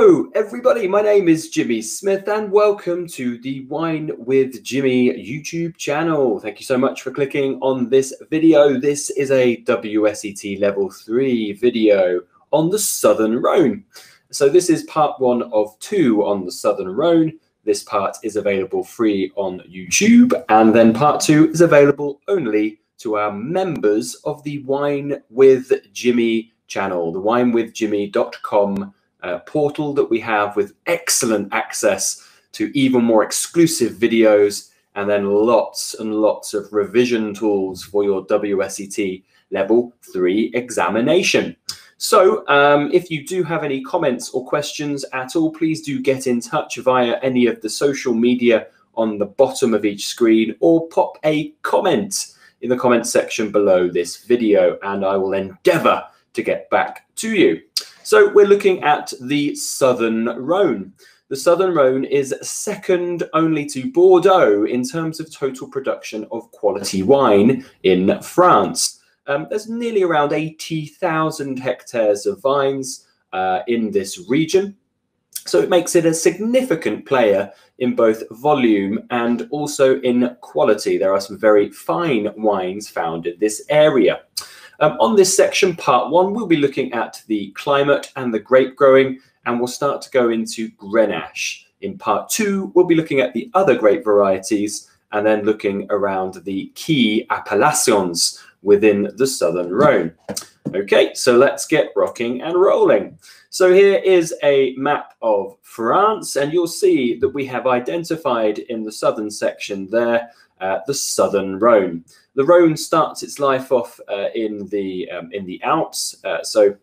Hello everybody, my name is Jimmy Smith and welcome to the Wine with Jimmy YouTube channel. Thank you so much for clicking on this video. This is a WSET Level 3 video on the Southern Rhone. So this is part 1 of 2 on the Southern Rhone. This part is available free on YouTube, and then part 2 is available only to our members of the Wine with Jimmy channel, the winewithjimmy.com portal that we have, with excellent access to even more exclusive videos, and then lots and lots of revision tools for your WSET Level 3 examination. So if you do have any comments or questions at all, please do get in touch via any of the social media on the bottom of each screen, or pop a comment in the comment section below this video, and I will endeavour to get back to you. So we're looking at the Southern Rhone. The Southern Rhone is second only to Bordeaux in terms of total production of quality wine in France. There's nearly around 80,000 hectares of vines in this region. So it makes it a significant player in both volume and also in quality. There are some very fine wines found in this area. On this section, part 1, we'll be looking at the climate and the grape growing, and we'll start to go into Grenache. In part 2, we'll be looking at the other grape varieties, and then looking around the key appellations within the Southern Rhone. Okay, so let's get rocking and rolling. So here is a map of France, and you'll see that we have identified in the southern section there the Southern Rhone. The Rhone starts its life off in the Alps, so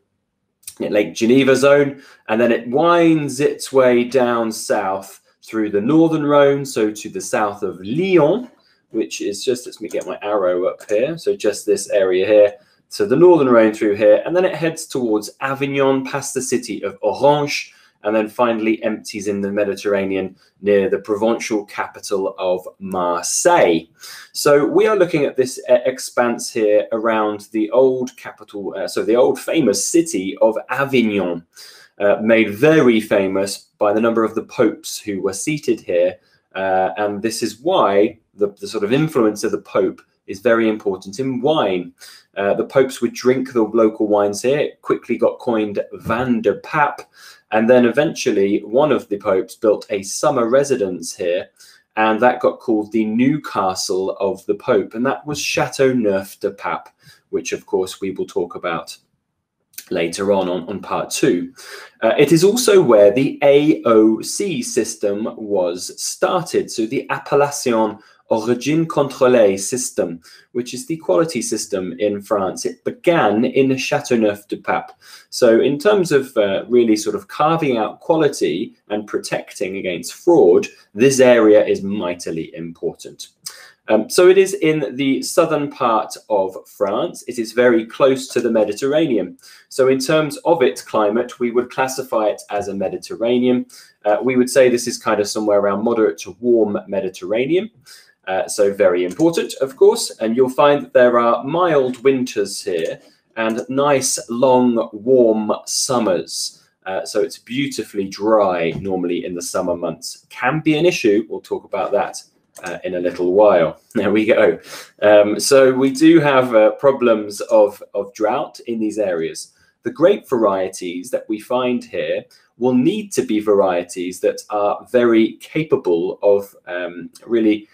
in Lake Geneva zone, and then it winds its way down south through the Northern Rhone, so to the south of Lyon, which is just, let me get my arrow up here, so just this area here. So the Northern Rhone through here, and then it heads towards Avignon, past the city of Orange, and then finally empties in the Mediterranean near the provincial capital of Marseille. So we are looking at this expanse here around the old capital, so the old famous city of Avignon, made very famous by the number of the popes who were seated here. And this is why the sort of influence of the Pope is very important in wine. The popes would drink the local wines here. It quickly got coined vin de pape. And then eventually one of the popes built a summer residence here, and that got called the Newcastle of the Pope. And that was Chateau Neuf de Pape, which of course we will talk about later on part 2. It is also where the AOC system was started, so the Appellation Origine Contrôlée system, which is the quality system in France. It began in Châteauneuf du Pape. So in terms of really sort of carving out quality and protecting against fraud, this area is mightily important. So it is in the southern part of France. It is very close to the Mediterranean. So in terms of its climate, we would classify it as a Mediterranean. We would say this is kind of somewhere around moderate to warm Mediterranean. So very important, of course. And you'll find that there are mild winters here and nice, long, warm summers. So it's beautifully dry normally in the summer months. Can be an issue. We'll talk about that in a little while. There we go. So we do have problems of drought in these areas. The grape varieties that we find here will need to be varieties that are very capable of really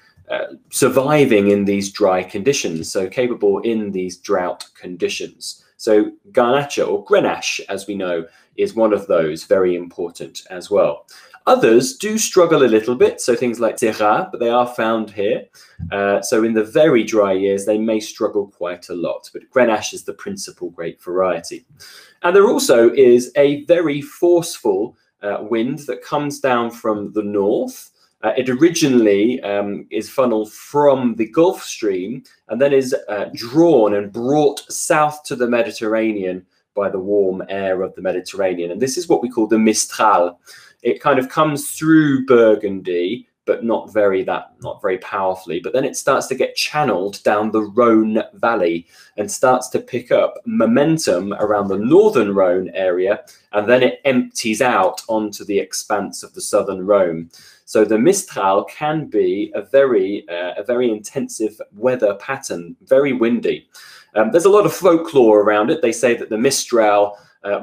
surviving in these dry conditions, so capable in these drought conditions. So Garnacha, or Grenache, as we know, is one of those, very important as well. Others do struggle a little bit, so things like Syrah, but they are found here. So in the very dry years, they may struggle quite a lot, but Grenache is the principal grape variety. And there also is a very forceful wind that comes down from the north. It originally is funneled from the Gulf Stream and then is drawn and brought south to the Mediterranean by the warm air of the Mediterranean. And this is what we call the Mistral. It kind of comes through Burgundy, but not very powerfully. But then it starts to get channeled down the Rhône valley and starts to pick up momentum around the Northern Rhone area, and then it empties out onto the expanse of the Southern Rhone. So the Mistral can be a very intensive weather pattern, very windy. There's a lot of folklore around it. They say that the Mistral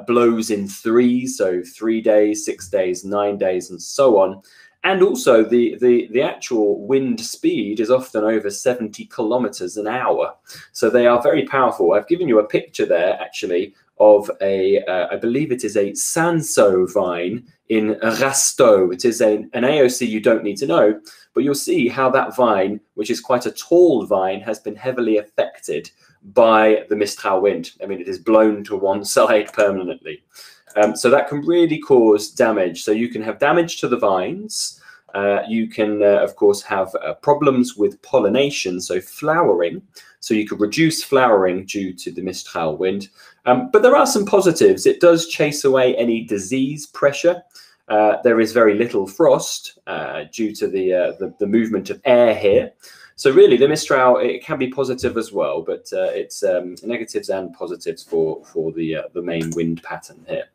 blows in threes, so 3 days, 6 days, 9 days, and so on. And also the actual wind speed is often over 70 kilometers an hour. So they are very powerful. I've given you a picture there, actually, of I believe it is a Sanso vine in Rasteau. It is an AOC you don't need to know, but you'll see how that vine, which is quite a tall vine, has been heavily affected by the Mistral wind. I mean, it is blown to one side permanently. So that can really cause damage. So you can have damage to the vines. You can, of course, have problems with pollination, so flowering. So you could reduce flowering due to the Mistral wind. But there are some positives. It does chase away any disease pressure. There is very little frost due to the movement of air here. So really, the Mistral, it can be positive as well, but it's negatives and positives for the main wind pattern here.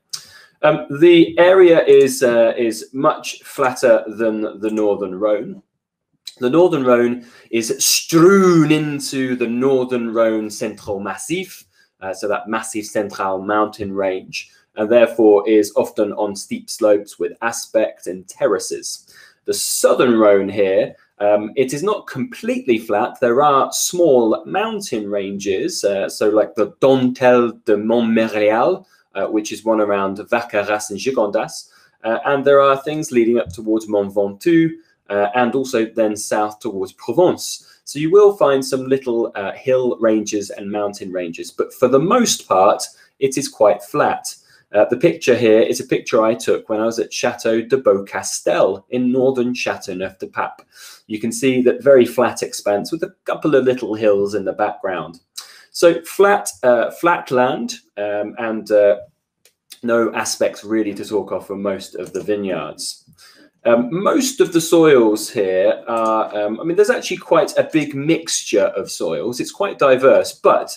The area is much flatter than the Northern Rhone. The Northern Rhone is strewn into the Northern Rhone Central Massif, so that Massif Central mountain range, and therefore is often on steep slopes with aspect and terraces. The Southern Rhone here, it is not completely flat. There are small mountain ranges, so like the Dentelle de Montméréal, which is one around Vacaras and Gigondas. And there are things leading up towards Mont Ventoux and also then south towards Provence. So you will find some little hill ranges and mountain ranges, but for the most part, it is quite flat. The picture here is a picture I took when I was at Chateau de Beaucastel in northern Châteauneuf-du-Pape. You can see that very flat expanse with a couple of little hills in the background. So flat land and no aspects really to talk of for most of the vineyards. Most of the soils here are, I mean, there's actually quite a big mixture of soils. It's quite diverse, but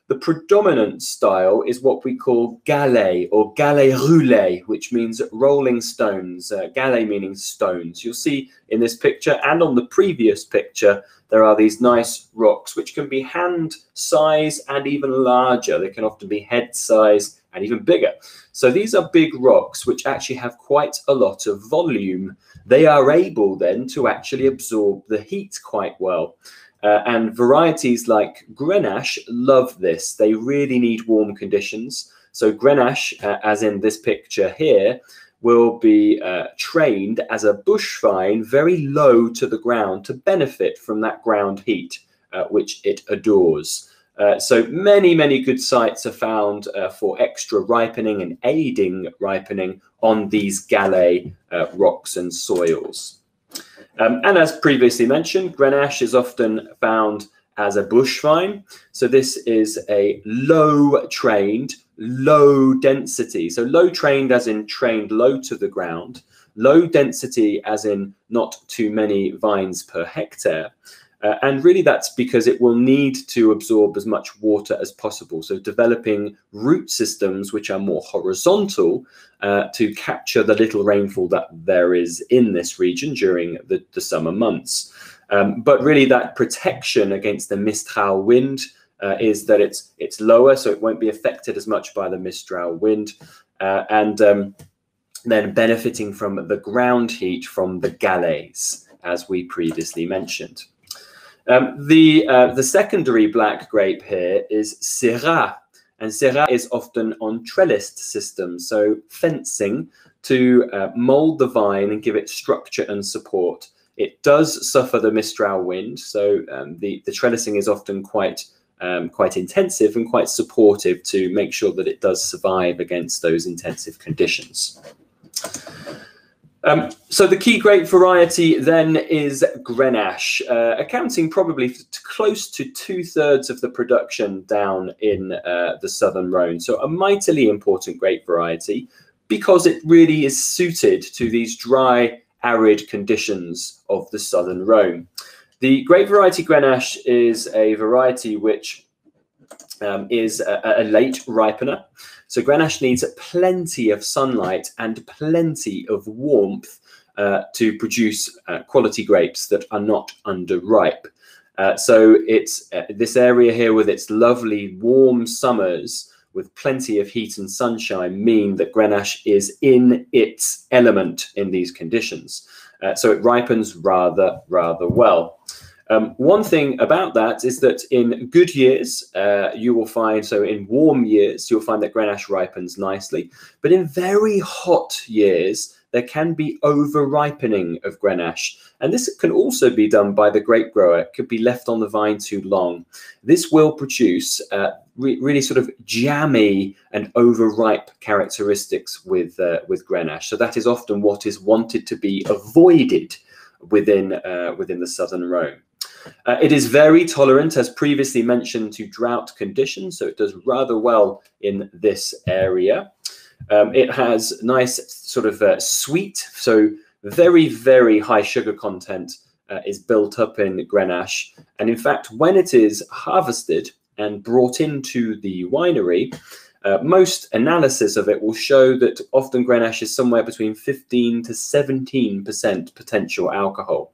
the predominant style is what we call galets or galets roulés, which means rolling stones. Galets meaning stones. You'll see in this picture and on the previous picture, there are these nice rocks, which can be hand size and even larger. They can often be head size and even bigger. So these are big rocks, which actually have quite a lot of volume. They are able then to actually absorb the heat quite well. And varieties like Grenach love this. They really need warm conditions. So Grenach, as in this picture here, will be trained as a bush vine very low to the ground to benefit from that ground heat, which it adores. So many good sites are found for extra ripening and aiding ripening on these galets rocks and soils. And as previously mentioned, Grenach is often found as a bush vine. So this is a low trained, low density. So low trained as in trained low to the ground, low density as in not too many vines per hectare. And really that's because it will need to absorb as much water as possible. So developing root systems which are more horizontal to capture the little rainfall that there is in this region during the summer months. But really that protection against the Mistral wind is that it's lower, so it won't be affected as much by the Mistral wind. And then benefiting from the ground heat from the galets, as we previously mentioned. The secondary black grape here is Syrah, and Syrah is often on trellised systems, so fencing to mold the vine and give it structure and support. It does suffer the Mistral wind, so the trellising is often quite intensive and quite supportive to make sure that it does survive against those intensive conditions. So the key grape variety then is Grenach, accounting probably close to 2/3 of the production down in the Southern Rhone. So a mightily important grape variety because it really is suited to these dry arid conditions of the Southern Rhone. The grape variety Grenache is a variety which is a late ripener. So Grenache needs plenty of sunlight and plenty of warmth to produce quality grapes that are not underripe. So it's this area here with its lovely warm summers with plenty of heat and sunshine mean that Grenache is in its element in these conditions. So it ripens rather well. One thing about that is that in good years, you will find, so in warm years, you'll find that Grenache ripens nicely. But in very hot years, there can be over-ripening of Grenache. And this can also be done by the grape grower. It could be left on the vine too long. This will produce really sort of jammy and overripe characteristics with Grenache. So that is often what is wanted to be avoided within the Southern Rhone. It is very tolerant, as previously mentioned, to drought conditions, so it does rather well in this area. It has nice sort of sweet, so very high sugar content is built up in Grenache. And in fact, when it is harvested and brought into the winery, most analysis of it will show that often Grenache is somewhere between 15 to 17% potential alcohol.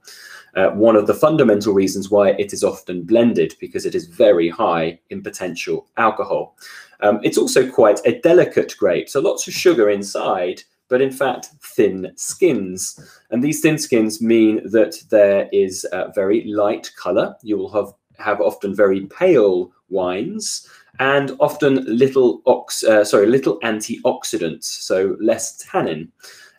One of the fundamental reasons why it is often blended, because it is very high in potential alcohol. It's also quite a delicate grape, so lots of sugar inside, but in fact thin skins. And these thin skins mean that there is very light color. You will have often very pale wines, and often little antioxidants, so less tannin.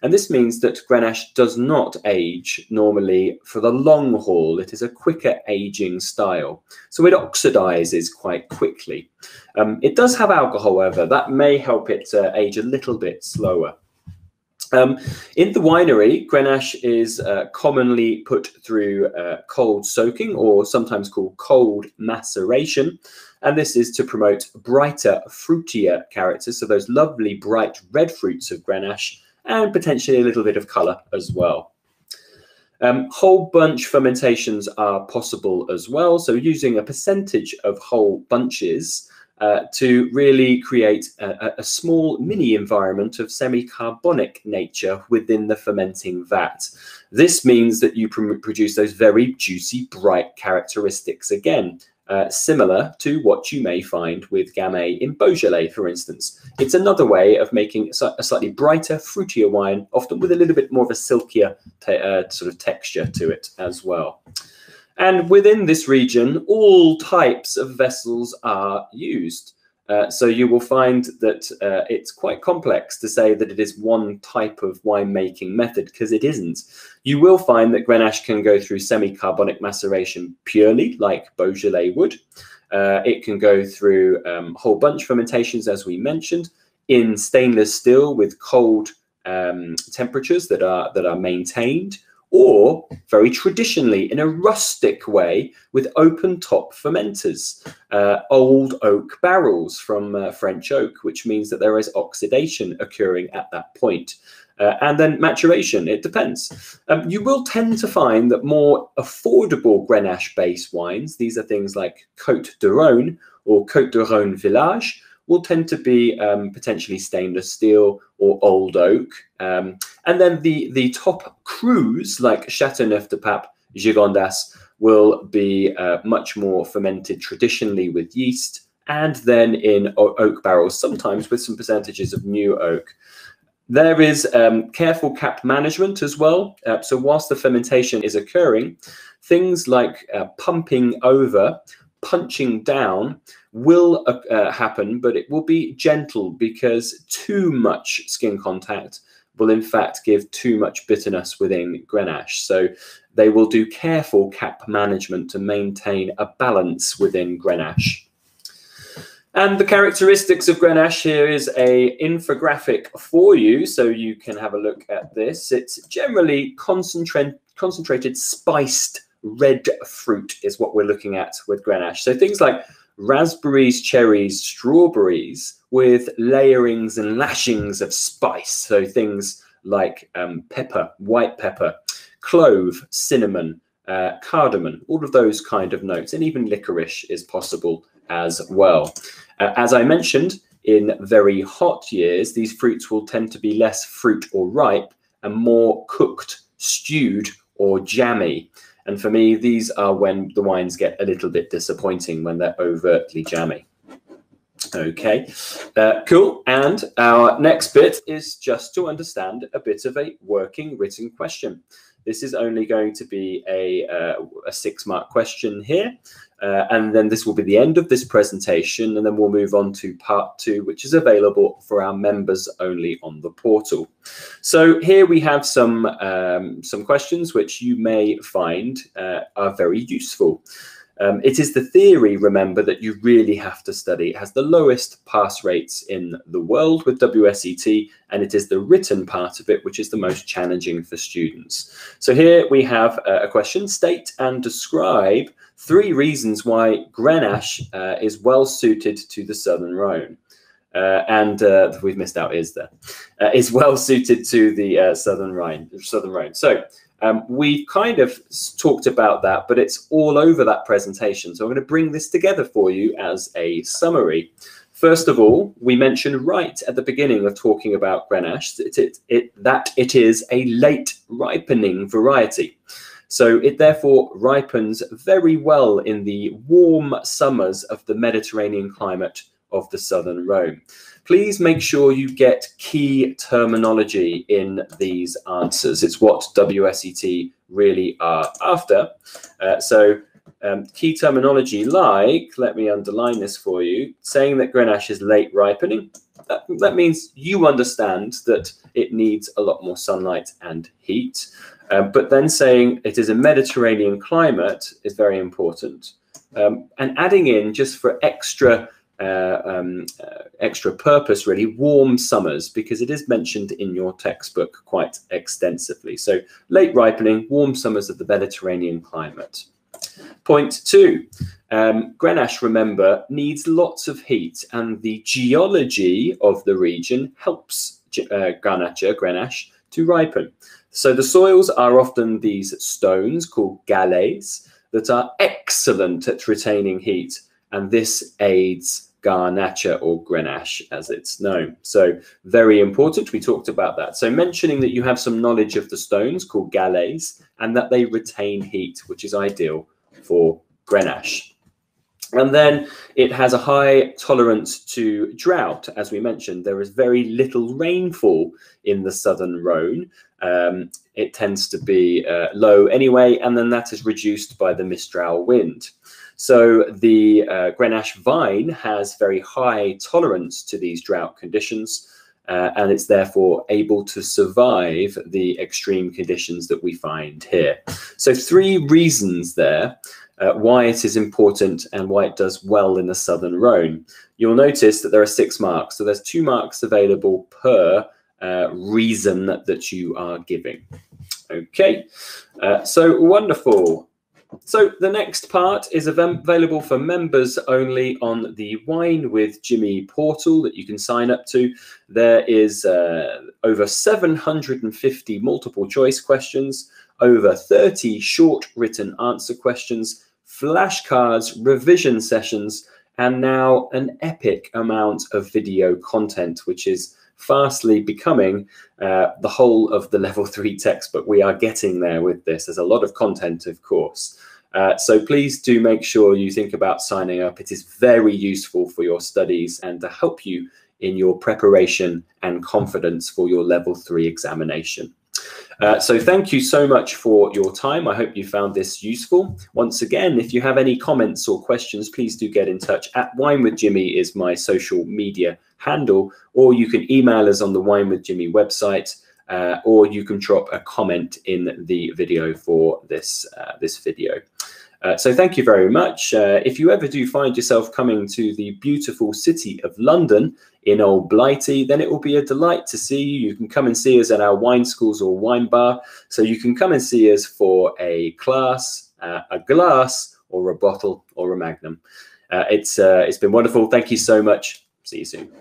And this means that Grenache does not age normally for the long haul. It is a quicker aging style, so it oxidizes quite quickly. It does have alcohol, however, that may help it age a little bit slower. In the winery, Grenache is commonly put through cold soaking, or sometimes called cold maceration. And this is to promote brighter, fruitier characters, so those lovely bright red fruits of Grenache, and potentially a little bit of colour as well. Whole bunch fermentations are possible as well, so using a percentage of whole bunches to really create a small mini environment of semi-carbonic nature within the fermenting vat. This means that you produce those very juicy, bright characteristics again. Similar to what you may find with Gamay in Beaujolais, for instance. It's another way of making a slightly brighter, fruitier wine, often with a little bit more of a silkier sort of texture to it as well. And within this region, all types of vessels are used. So you will find that it's quite complex to say that it is one type of winemaking method, because it isn't. You will find that Grenache can go through semi-carbonic maceration purely, like Beaujolais would. It can go through whole bunch fermentations, as we mentioned, in stainless steel with cold temperatures that are maintained, or very traditionally in a rustic way with open top fermenters, old oak barrels from French oak, which means that there is oxidation occurring at that point. And then maturation, it depends. You will tend to find that more affordable Grenache-based wines, these are things like Côte de Rhône or Côte de Rhône Village, will tend to be potentially stainless steel or old oak. And then the top crus like Châteauneuf-du-Pape, Gigondas, will be much more fermented traditionally with yeast, and then in oak barrels, sometimes with some percentages of new oak. There is careful cap management as well. So whilst the fermentation is occurring, things like pumping over, punching down will happen, but it will be gentle, because too much skin contact will in fact give too much bitterness within Grenache. So they will do careful cap management to maintain a balance within Grenache. And the characteristics of Grenache, here is a infographic for you, so you can have a look at this. It's generally concentrated spiced red fruit is what we're looking at with Grenache. So things like raspberries, cherries, strawberries, with layerings and lashings of spice. So things like pepper, white pepper, clove, cinnamon, cardamom, all of those kind of notes, and even licorice is possible as well. As I mentioned, in very hot years, these fruits will tend to be less fruit or ripe and more cooked, stewed, or jammy. And for me, these are when the wines get a little bit disappointing, when they're overtly jammy. Okay, cool. And our next bit is just to understand a bit of a working written question. This is only going to be a 6-mark question here. And then this will be the end of this presentation, and then we'll move on to part 2, which is available for our members only on the portal. So here we have some questions which you may find are very useful. It is the theory, remember, that you really have to study. It has the lowest pass rates in the world with WSET, and it is the written part of it which is the most challenging for students. So here we have a question: state and describe 3 reasons why Grenach is well suited to the Southern Rhone. We've missed out is there. Is well suited to the Southern Rhone. So we've kind of talked about that, but it's all over that presentation. So I'm going to bring this together for you as a summary. First of all, we mentioned right at the beginning of talking about Grenach that it is a late ripening variety. So it therefore ripens very well in the warm summers of the Mediterranean climate of the Southern Rhone. Please make sure you get key terminology in these answers. It's what WSET really are after. Key terminology like, let me underline this for you, saying that Grenach is late ripening. That means you understand that it needs a lot more sunlight and heat. But then saying it is a Mediterranean climate is very important. And adding in, just for extra purpose, really, warm summers, because it is mentioned in your textbook quite extensively. So late ripening, warm summers of the Mediterranean climate. Point 2, Grenach, remember, needs lots of heat, and the geology of the region helps Grenach to ripen. So the soils are often these stones called galets that are excellent at retaining heat, and this aids Garnacha, or Grenach as it's known. So very important, we talked about that. So mentioning that you have some knowledge of the stones called galets and that they retain heat, which is ideal for Grenach. And then it has a high tolerance to drought. As we mentioned, there is very little rainfall in the Southern Rhone. It tends to be low anyway, and then that is reduced by the Mistral wind. So the Grenach vine has very high tolerance to these drought conditions, and it's therefore able to survive the extreme conditions that we find here. So 3 reasons there why it is important and why it does well in the Southern Rhone. You'll notice that there are 6 marks, so there's 2 marks available per reason that you are giving. Okay, so wonderful. So the next part is available for members only on the Wine with Jimmy portal that you can sign up to. There is over 750 multiple choice questions, over 30 short written answer questions, flashcards, revision sessions, and now an epic amount of video content, which is fastly becoming the whole of the level 3 textbook. We are getting there with this. There's a lot of content, of course. So please do make sure you think about signing up. It is very useful for your studies and to help you in your preparation and confidence for your level 3 examination. So thank you so much for your time. I hope you found this useful. Once again, if you have any comments or questions, please do get in touch. @WineWithJimmy is my social media handle, or you can email us on the Wine with Jimmy website, or you can drop a comment in the video for this video. So thank you very much. If you ever do find yourself coming to the beautiful city of London in Old Blighty, then it will be a delight to see you. You can come and see us at our wine schools or wine bar. So you can come and see us for a class, a glass, or a bottle, or a magnum. It's been wonderful. Thank you so much. See you soon.